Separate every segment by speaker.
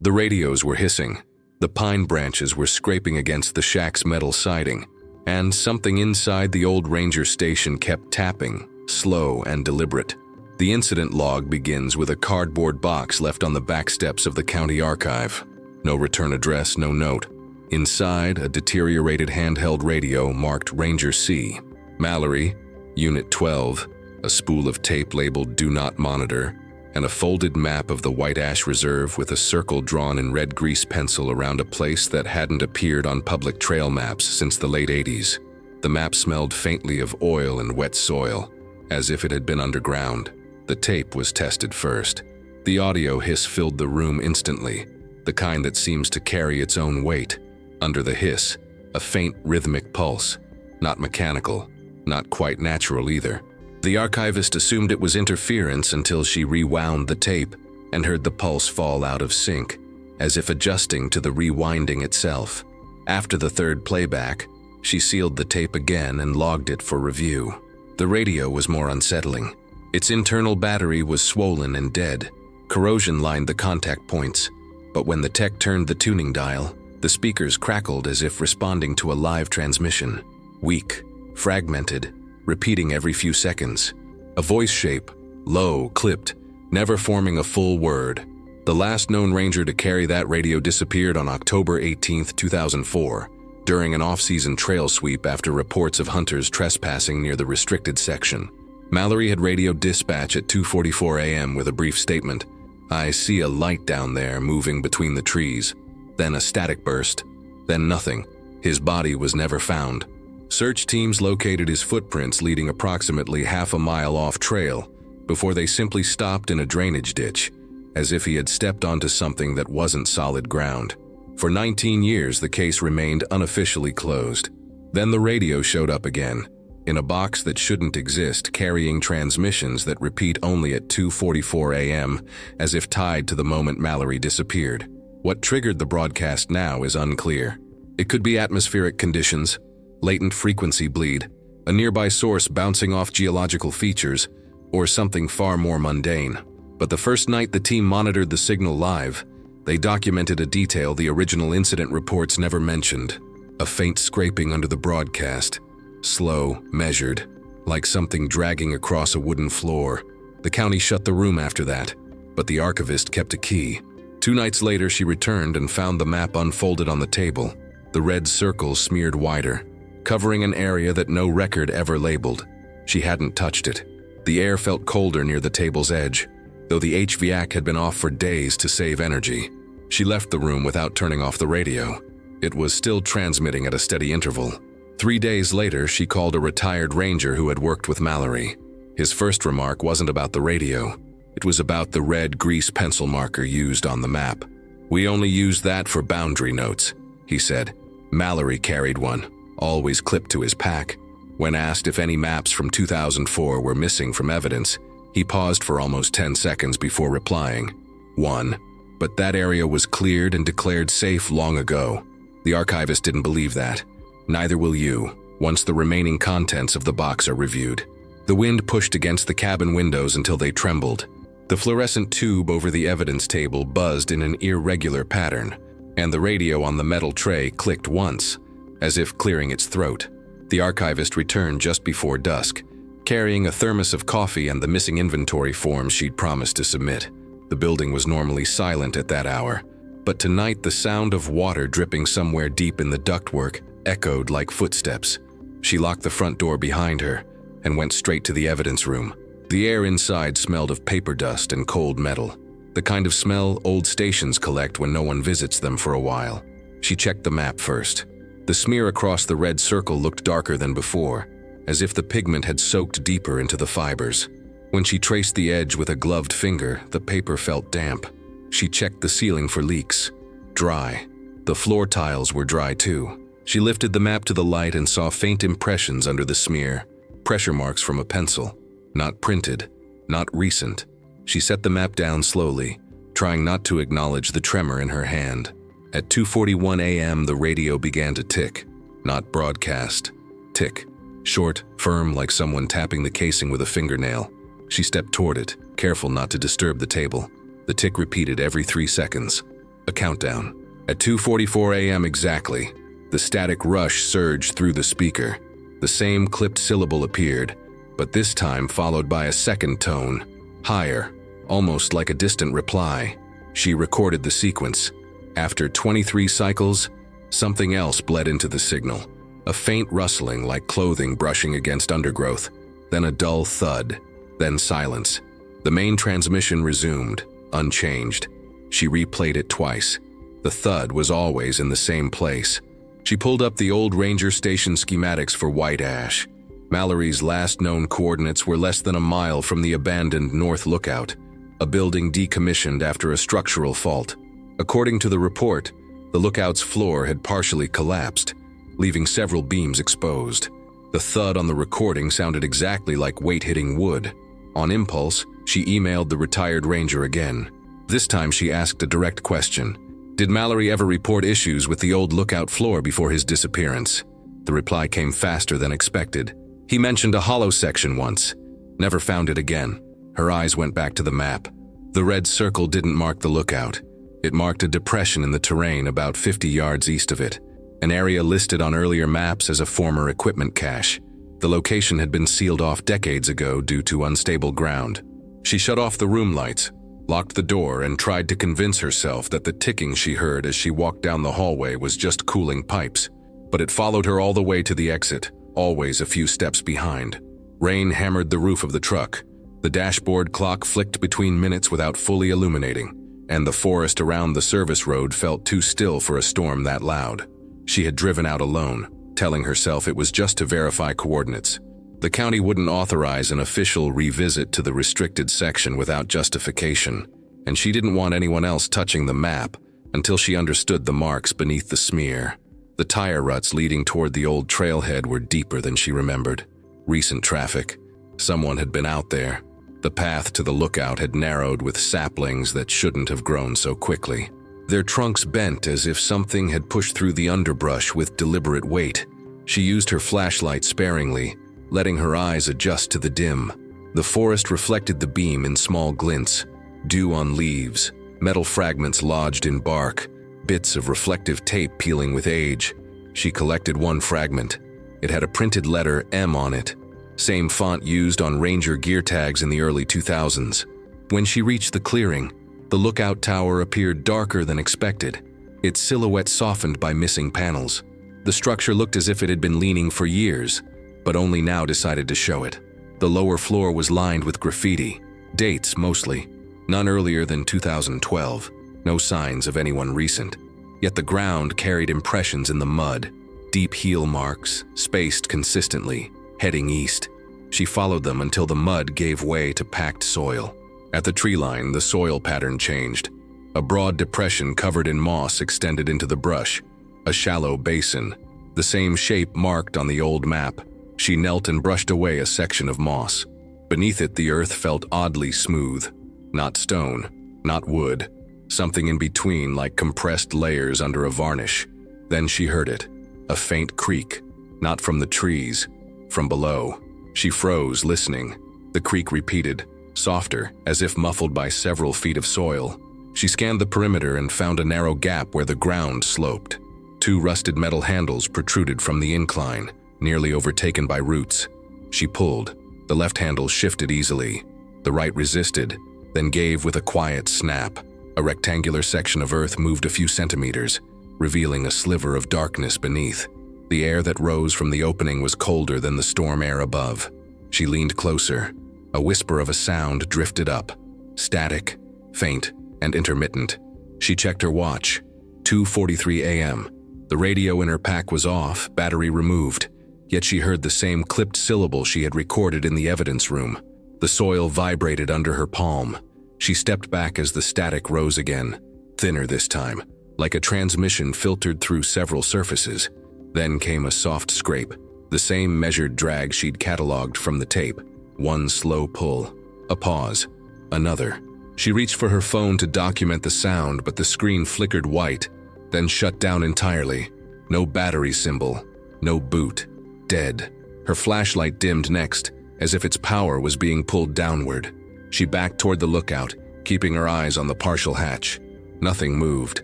Speaker 1: The radios were hissing. The pine branches were scraping against the shack's metal siding, and something inside the old ranger station kept tapping, slow and deliberate. The incident log begins with a cardboard box left on the back steps of the county archive. No return address, no note. Inside, a deteriorated handheld radio marked Ranger C. Mallory, Unit 12, a spool of tape labeled Do Not Monitor, and a folded map of the White Ash Reserve with a circle drawn in red grease pencil around a place that hadn't appeared on public trail maps since the late 80s. The map smelled faintly of oil and wet soil, as if it had been underground. The tape was tested first. The audio hiss filled the room instantly, the kind that seems to carry its own weight. Under the hiss, a faint rhythmic pulse, not mechanical, not quite natural either. The archivist assumed it was interference until she rewound the tape and heard the pulse fall out of sync, as if adjusting to the rewinding itself. After the third playback, she sealed the tape again and logged it for review. The radio was more unsettling. Its internal battery was swollen and dead. Corrosion lined the contact points, but when the tech turned the tuning dial, the speakers crackled as if responding to a live transmission. Weak, fragmented, repeating every few seconds. A voice shape, low, clipped, never forming a full word. The last known ranger to carry that radio disappeared on October 18, 2004, during an off-season trail sweep after reports of hunters trespassing near the restricted section. Mallory had radioed dispatch at 2:44 a.m. with a brief statement. "I see a light down there moving between the trees." Then a static burst. Then nothing. His body was never found. Search teams located his footprints leading approximately half a mile off trail before they simply stopped in a drainage ditch, as if he had stepped onto something that wasn't solid ground. For 19 years, the case remained unofficially closed. Then the radio showed up again, in a box that shouldn't exist, carrying transmissions that repeat only at 2:44 a.m., as if tied to the moment Mallory disappeared. What triggered the broadcast now is unclear. It could be atmospheric conditions, latent frequency bleed, a nearby source bouncing off geological features, or something far more mundane. But the first night the team monitored the signal live, they documented a detail the original incident reports never mentioned: a faint scraping under the broadcast, slow, measured, like something dragging across a wooden floor. The county shut the room after that, but the archivist kept a key. 2 nights later, she returned and found the map unfolded on the table, the red circle smeared wider, covering an area that no record ever labeled. She hadn't touched it. The air felt colder near the table's edge, though the HVAC had been off for days to save energy. She left the room without turning off the radio. It was still transmitting at a steady interval. 3 days later, she called a retired ranger who had worked with Mallory. His first remark wasn't about the radio. It was about the red grease pencil marker used on the map. "We only use that for boundary notes," he said. Mallory carried one, always clipped to his pack. When asked if any maps from 2004 were missing from evidence, he paused for almost 10 seconds before replying. "One, but that area was cleared and declared safe long ago." The archivist didn't believe that. Neither will you, once the remaining contents of the box are reviewed. The wind pushed against the cabin windows until they trembled. The fluorescent tube over the evidence table buzzed in an irregular pattern, and the radio on the metal tray clicked once, as if clearing its throat. The archivist returned just before dusk, carrying a thermos of coffee and the missing inventory forms she'd promised to submit. The building was normally silent at that hour, but tonight the sound of water dripping somewhere deep in the ductwork echoed like footsteps. She locked the front door behind her and went straight to the evidence room. The air inside smelled of paper dust and cold metal, the kind of smell old stations collect when no one visits them for a while. She checked the map first. The smear across the red circle looked darker than before, as if the pigment had soaked deeper into the fibers. When she traced the edge with a gloved finger, the paper felt damp. She checked the ceiling for leaks. Dry. The floor tiles were dry too. She lifted the map to the light and saw faint impressions under the smear, pressure marks from a pencil. Not printed, not recent. She set the map down slowly, trying not to acknowledge the tremor in her hand. At 2:41 a.m., the radio began to tick. Not broadcast. Tick. Short, firm, like someone tapping the casing with a fingernail. She stepped toward it, careful not to disturb the table. The tick repeated every 3 seconds. A countdown. At 2:44 a.m. exactly, the static rush surged through the speaker. The same clipped syllable appeared, but this time followed by a second tone, higher, almost like a distant reply. She recorded the sequence. After 23 cycles, something else bled into the signal. A faint rustling like clothing brushing against undergrowth, then a dull thud, then silence. The main transmission resumed, unchanged. She replayed it twice. The thud was always in the same place. She pulled up the old ranger station schematics for White Ash. Mallory's last known coordinates were less than a mile from the abandoned North Lookout, a building decommissioned after a structural fault. According to the report, the lookout's floor had partially collapsed, leaving several beams exposed. The thud on the recording sounded exactly like weight hitting wood. On impulse, she emailed the retired ranger again. This time she asked a direct question. Did Mallory ever report issues with the old lookout floor before his disappearance? The reply came faster than expected. He mentioned a hollow section once. Never found it again. Her eyes went back to the map. The red circle didn't mark the lookout. It marked a depression in the terrain about 50 yards east of it, an area listed on earlier maps as a former equipment cache. The location had been sealed off decades ago due to unstable ground. She shut off the room lights, locked the door, and tried to convince herself that the ticking she heard as she walked down the hallway was just cooling pipes. But it followed her all the way to the exit, always a few steps behind. Rain hammered the roof of the truck. The dashboard clock flicked between minutes without fully illuminating, and the forest around the service road felt too still for a storm that loud. She had driven out alone, telling herself it was just to verify coordinates. The county wouldn't authorize an official revisit to the restricted section without justification, and she didn't want anyone else touching the map until she understood the marks beneath the smear. The tire ruts leading toward the old trailhead were deeper than she remembered. Recent traffic. Someone had been out there. The path to the lookout had narrowed with saplings that shouldn't have grown so quickly. Their trunks bent as if something had pushed through the underbrush with deliberate weight. She used her flashlight sparingly, letting her eyes adjust to the dim. The forest reflected the beam in small glints. Dew on leaves, metal fragments lodged in bark, bits of reflective tape peeling with age. She collected one fragment. It had a printed letter M on it, same font used on Ranger gear tags in the early 2000s. When she reached the clearing, the lookout tower appeared darker than expected, its silhouette softened by missing panels. The structure looked as if it had been leaning for years, but only now decided to show it. The lower floor was lined with graffiti, dates mostly, none earlier than 2012, no signs of anyone recent. Yet the ground carried impressions in the mud, deep heel marks, spaced consistently, heading east. She followed them until the mud gave way to packed soil. At the tree line, the soil pattern changed. A broad depression covered in moss extended into the brush, a shallow basin, the same shape marked on the old map. She knelt and brushed away a section of moss. Beneath it, the earth felt oddly smooth. Not stone, not wood, something in between like compressed layers under a varnish. Then she heard it, a faint creak, not from the trees, from below. She froze, listening. The creak repeated, softer, as if muffled by several feet of soil. She scanned the perimeter and found a narrow gap where the ground sloped. Two rusted metal handles protruded from the incline, nearly overtaken by roots. She pulled. The left handle shifted easily. The right resisted, then gave with a quiet snap. A rectangular section of earth moved a few centimeters, revealing a sliver of darkness beneath. The air that rose from the opening was colder than the storm air above. She leaned closer. A whisper of a sound drifted up, static, faint, and intermittent. She checked her watch. 2:43 a.m. The radio in her pack was off, battery removed, yet she heard the same clipped syllable she had recorded in the evidence room. The soil vibrated under her palm. She stepped back as the static rose again, thinner this time, like a transmission filtered through several surfaces. Then came a soft scrape, the same measured drag she'd cataloged from the tape. One slow pull, a pause, another. She reached for her phone to document the sound, but the screen flickered white, then shut down entirely. No battery symbol, no boot, dead. Her flashlight dimmed next, as if its power was being pulled downward. She backed toward the lookout, keeping her eyes on the partial hatch. Nothing moved,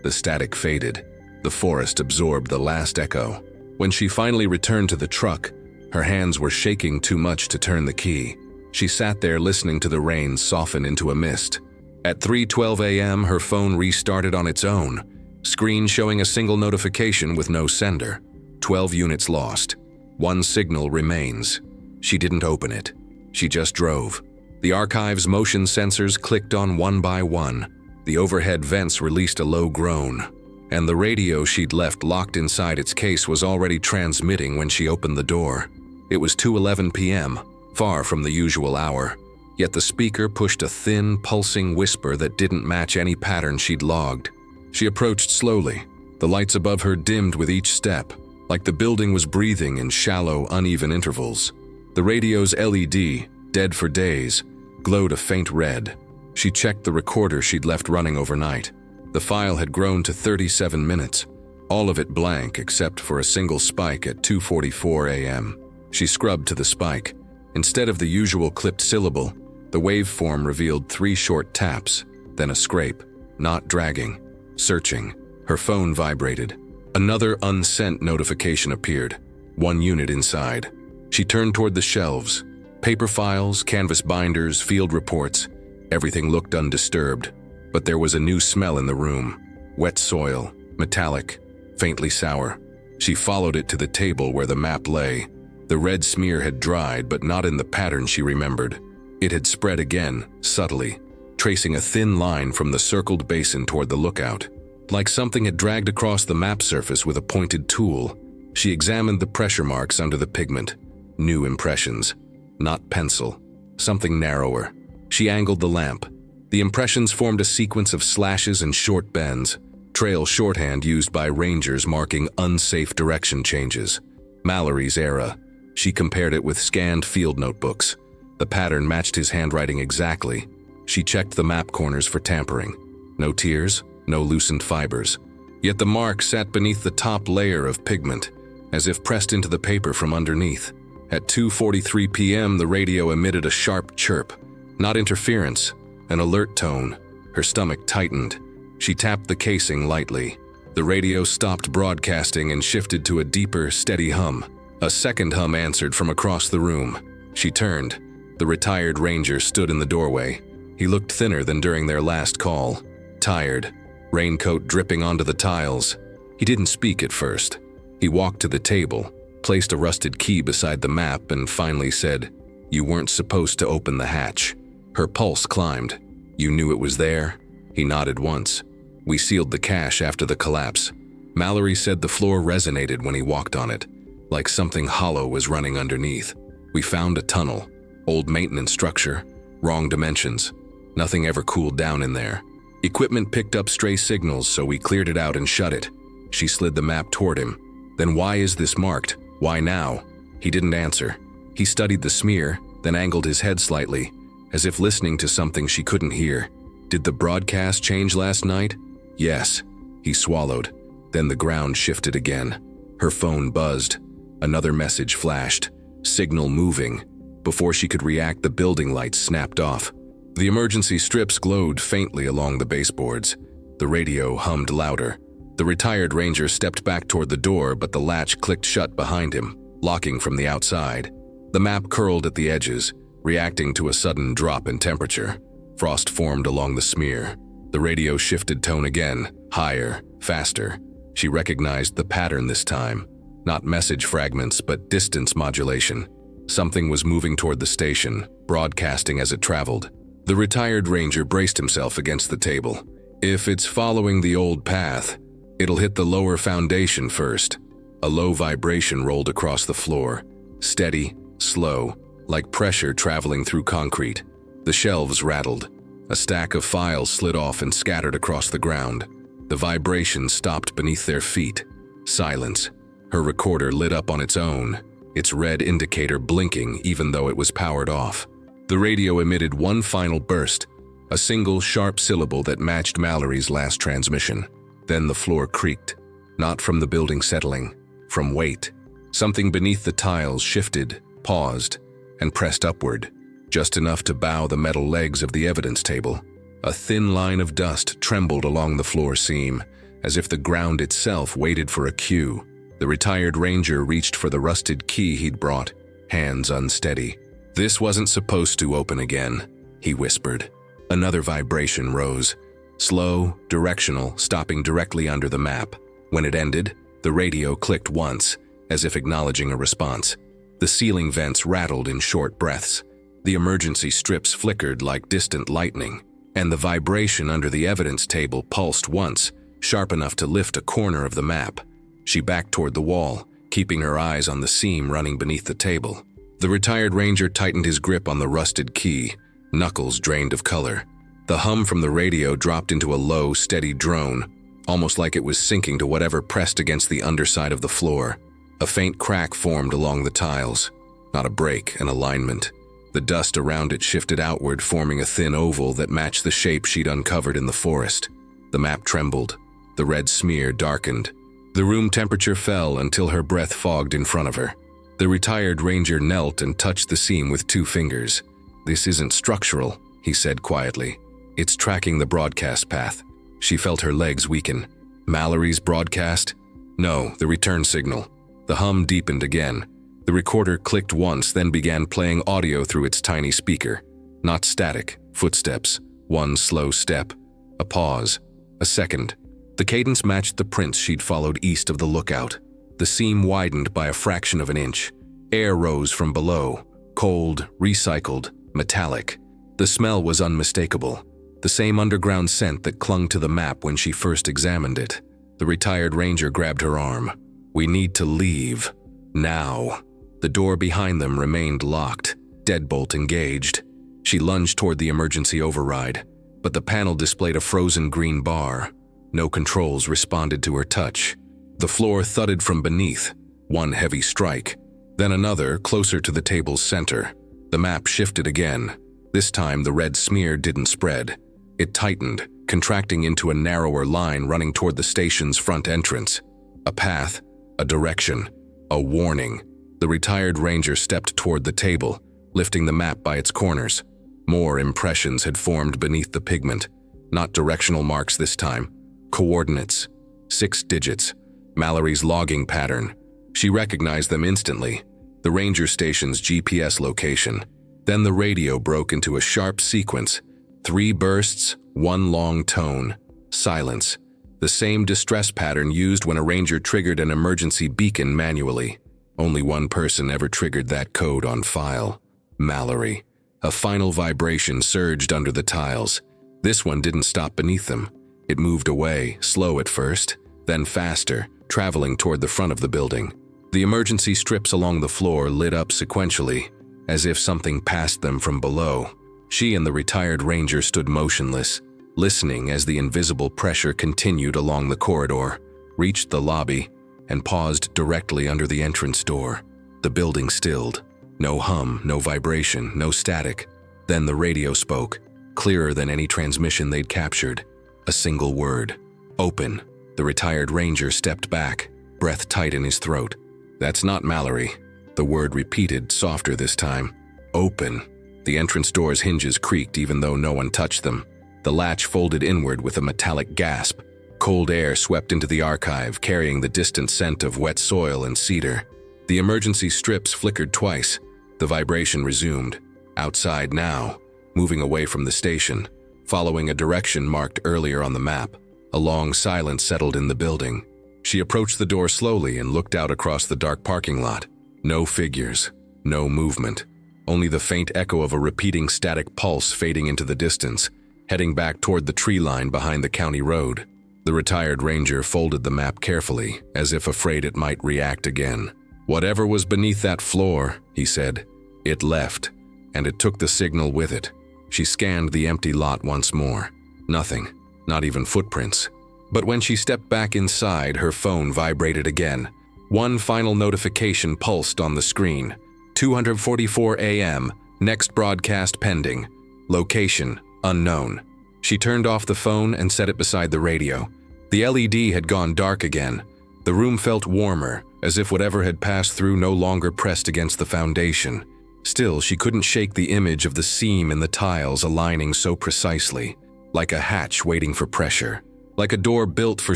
Speaker 1: The static faded. The forest absorbed the last echo. When she finally returned to the truck, her hands were shaking too much to turn the key. She sat there listening to the rain soften into a mist. At 3:12 a.m., her phone restarted on its own, screen showing a single notification with no sender. 12 units lost. One signal remains. She didn't open it. She just drove. The archive's motion sensors clicked on one by one. The overhead vents released a low groan, and the radio she'd left locked inside its case was already transmitting when she opened the door. It was 2:11 p.m., far from the usual hour, yet the speaker pushed a thin, pulsing whisper that didn't match any pattern she'd logged. She approached slowly. The lights above her dimmed with each step, like the building was breathing in shallow, uneven intervals. The radio's LED, dead for days, glowed a faint red. She checked the recorder she'd left running overnight. The file had grown to 37 minutes, all of it blank except for a single spike at 2:44 a.m. She scrubbed to the spike. Instead of the usual clipped syllable, the waveform revealed 3 short taps, then a scrape, not dragging, searching. Her phone vibrated. Another unsent notification appeared, 1 unit inside. She turned toward the shelves. Paper files, canvas binders, field reports. Everything looked undisturbed, but there was a new smell in the room. Wet soil, metallic, faintly sour. She followed it to the table where the map lay. The red smear had dried, but not in the pattern she remembered. It had spread again, subtly, tracing a thin line from the circled basin toward the lookout. Like something had dragged across the map surface with a pointed tool. She examined the pressure marks under the pigment. New impressions. Not pencil. Something narrower. She angled the lamp. The impressions formed a sequence of slashes and short bends, trail shorthand used by rangers marking unsafe direction changes. Mallory's era. She compared it with scanned field notebooks. The pattern matched his handwriting exactly. She checked the map corners for tampering. No tears, no loosened fibers. Yet the mark sat beneath the top layer of pigment, as if pressed into the paper from underneath. At 2:43 p.m., the radio emitted a sharp chirp. Not interference, an alert tone. Her stomach tightened. She tapped the casing lightly. The radio stopped broadcasting and shifted to a deeper, steady hum. A second hum answered from across the room. She turned. The retired ranger stood in the doorway. He looked thinner than during their last call. Tired, raincoat dripping onto the tiles. He didn't speak at first. He walked to the table, placed a rusted key beside the map, and finally said, "You weren't supposed to open the hatch." Her pulse climbed. "You knew it was there?" He nodded once. "We sealed the cache after the collapse." Mallory said the floor resonated when he walked on it, like something hollow was running underneath. "We found a tunnel, old maintenance structure, wrong dimensions. Nothing ever cooled down in there. Equipment picked up stray signals, so we cleared it out and shut it." She slid the map toward him. "Then why is this marked? Why now?" He didn't answer. He studied the smear, then angled his head slightly, as if listening to something she couldn't hear. "Did the broadcast change last night?" "Yes." He swallowed. Then the ground shifted again. Her phone buzzed. Another message flashed. Signal moving. Before she could react, the building lights snapped off. The emergency strips glowed faintly along the baseboards. The radio hummed louder. The retired ranger stepped back toward the door, but the latch clicked shut behind him, locking from the outside. The map curled at the edges, reacting to a sudden drop in temperature. Frost formed along the smear. The radio shifted tone again, higher, faster. She recognized the pattern this time. Not message fragments, but distance modulation. Something was moving toward the station, broadcasting as it traveled. The retired ranger braced himself against the table. "If it's following the old path, it'll hit the lower foundation first." A low vibration rolled across the floor. Steady, slow, like pressure traveling through concrete. The shelves rattled. A stack of files slid off and scattered across the ground. The vibration stopped beneath their feet. Silence. Her recorder lit up on its own, its red indicator blinking even though it was powered off. The radio emitted one final burst, a single sharp syllable that matched Mallory's last transmission. Then the floor creaked, not from the building settling, from weight. Something beneath the tiles shifted, paused, and pressed upward, just enough to bow the metal legs of the evidence table. A thin line of dust trembled along the floor seam, as if the ground itself waited for a cue. The retired ranger reached for the rusted key he'd brought, hands unsteady. "This wasn't supposed to open again," he whispered. Another vibration rose, slow, directional, stopping directly under the map. When it ended, the radio clicked once, as if acknowledging a response. The ceiling vents rattled in short breaths. The emergency strips flickered like distant lightning, and the vibration under the evidence table pulsed once, sharp enough to lift a corner of the map. She backed toward the wall, keeping her eyes on the seam running beneath the table. The retired ranger tightened his grip on the rusted key, knuckles drained of color. The hum from the radio dropped into a low, steady drone, almost like it was sinking to whatever pressed against the underside of the floor. A faint crack formed along the tiles, not a break, an alignment. The dust around it shifted outward, forming a thin oval that matched the shape she'd uncovered in the forest. The map trembled. The red smear darkened. The room temperature fell until her breath fogged in front of her. The retired ranger knelt and touched the seam with 2 fingers. "This isn't structural," he said quietly. "It's tracking the broadcast path." She felt her legs weaken. Mallory's broadcast? No, the return signal. The hum deepened again. The recorder clicked once, then began playing audio through its tiny speaker. Not static, footsteps, one slow step, a pause, a second. The cadence matched the prints she'd followed east of the lookout. The seam widened by a fraction of an inch. Air rose from below, cold, recycled, metallic. The smell was unmistakable, the same underground scent that clung to the map when she first examined it. The retired ranger grabbed her arm. "We need to leave. Now." The door behind them remained locked, deadbolt engaged. She lunged toward the emergency override, but the panel displayed a frozen green bar. No controls responded to her touch. The floor thudded from beneath, one heavy strike, then another closer to the table's center. The map shifted again. This time the red smear didn't spread. It tightened, contracting into a narrower line running toward the station's front entrance. A path, a direction, a warning. The retired ranger stepped toward the table, lifting the map by its corners. More impressions had formed beneath the pigment. Not directional marks this time. Coordinates. 6 digits. Mallory's logging pattern. She recognized them instantly. The ranger station's GPS location. Then the radio broke into a sharp sequence. 3 bursts, 1 long tone. Silence. The same distress pattern used when a ranger triggered an emergency beacon manually. Only one person ever triggered that code on file. Mallory. A final vibration surged under the tiles. This one didn't stop beneath them. It moved away, slow at first, then faster, traveling toward the front of the building. The emergency strips along the floor lit up sequentially, as if something passed them from below. She and the retired ranger stood motionless, listening as the invisible pressure continued along the corridor, reached the lobby, and paused directly under the entrance door. The building stilled. No hum, no vibration, no static. Then the radio spoke, clearer than any transmission they'd captured. A single word. "Open." The retired ranger stepped back, breath tight in his throat. "That's not Mallory." The word repeated, softer this time. "Open." The entrance door's hinges creaked even though no one touched them. The latch folded inward with a metallic gasp. Cold air swept into the archive, carrying the distant scent of wet soil and cedar. The emergency strips flickered twice. The vibration resumed. Outside now, moving away from the station, following a direction marked earlier on the map. A long silence settled in the building. She approached the door slowly and looked out across the dark parking lot. No figures, no movement. Only the faint echo of a repeating static pulse fading into the distance, heading back toward the tree line behind the county road. The retired ranger folded the map carefully, as if afraid it might react again. "Whatever was beneath that floor," he said, "it left, and it took the signal with it." She scanned the empty lot once more. Nothing, not even footprints. But when she stepped back inside, her phone vibrated again. One final notification pulsed on the screen. 2:44 a.m., next broadcast pending. Location, unknown. She turned off the phone and set it beside the radio. The LED had gone dark again. The room felt warmer, as if whatever had passed through no longer pressed against the foundation. Still, she couldn't shake the image of the seam in the tiles aligning so precisely, like a hatch waiting for pressure, like a door built for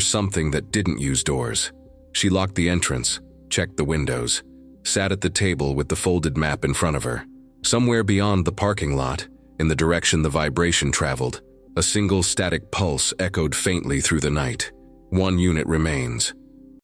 Speaker 1: something that didn't use doors. She locked the entrance, checked the windows, sat at the table with the folded map in front of her. Somewhere beyond the parking lot, in the direction the vibration traveled, a single static pulse echoed faintly through the night. 1 unit remains.